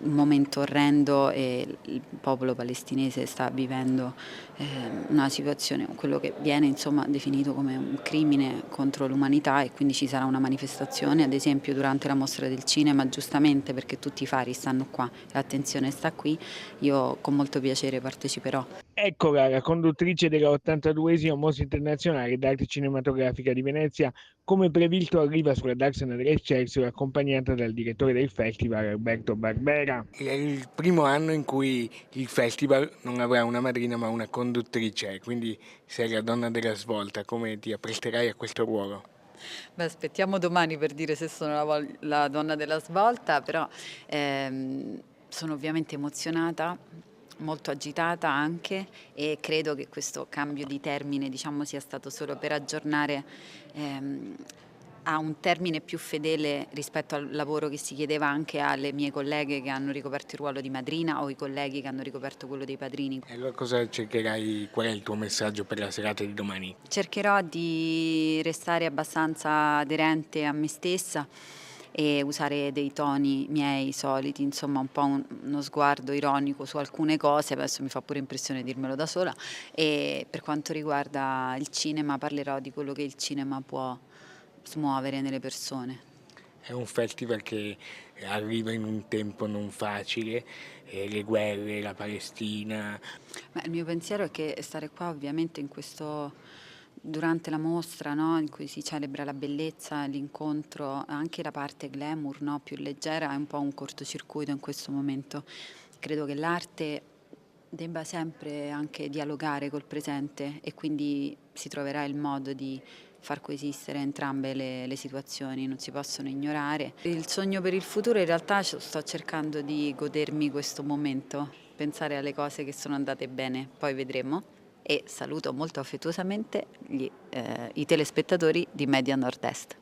un momento orrendo e il popolo palestinese sta vivendo una situazione, quello che viene insomma definito come un crimine contro l'umanità, e quindi ci sarà una manifestazione, ad esempio durante la mostra del cinema, giustamente perché tutti i fari stanno qua, l'attenzione sta qui, io con molto piacere parteciperò. Eccola, la conduttrice della 82esima Mostra Internazionale d'Arte Cinematografica di Venezia, come previsto arriva sulla Darsena dell'Excelsior accompagnata dal direttore del festival Alberto Barbera. È il primo anno in cui il festival non avrà una madrina ma una conduttrice, quindi sei la donna della svolta, come ti appresterai a questo ruolo? Beh, aspettiamo domani per dire se sono la donna della svolta, però sono ovviamente emozionata, molto agitata anche, e credo che questo cambio di termine, diciamo, sia stato solo per aggiornare ehm, a un termine più fedele rispetto al lavoro che si chiedeva anche alle mie colleghe che hanno ricoperto il ruolo di madrina o i colleghi che hanno ricoperto quello dei padrini. E allora cosa cercherai, qual è il tuo messaggio per la serata di domani? Cercherò di restare abbastanza aderente a me stessa e usare dei toni miei soliti, insomma un po' uno sguardo ironico su alcune cose, adesso mi fa pure impressione dirmelo da sola, e per quanto riguarda il cinema parlerò di quello che il cinema può smuovere nelle persone. È un festival che arriva in un tempo non facile, le guerre, la Palestina. Beh, il mio pensiero è che stare qua ovviamente in questo durante la mostra, no, in cui si celebra la bellezza, l'incontro, anche la parte glamour, no, più leggera, è un po' un cortocircuito in questo momento. Credo che l'arte debba sempre anche dialogare col presente, e quindi si troverà il modo di far coesistere entrambe le situazioni, non si possono ignorare. Il sogno per il futuro, in realtà sto cercando di godermi questo momento, pensare alle cose che sono andate bene, poi vedremo. E saluto molto affettuosamente i telespettatori di Media Nord Est.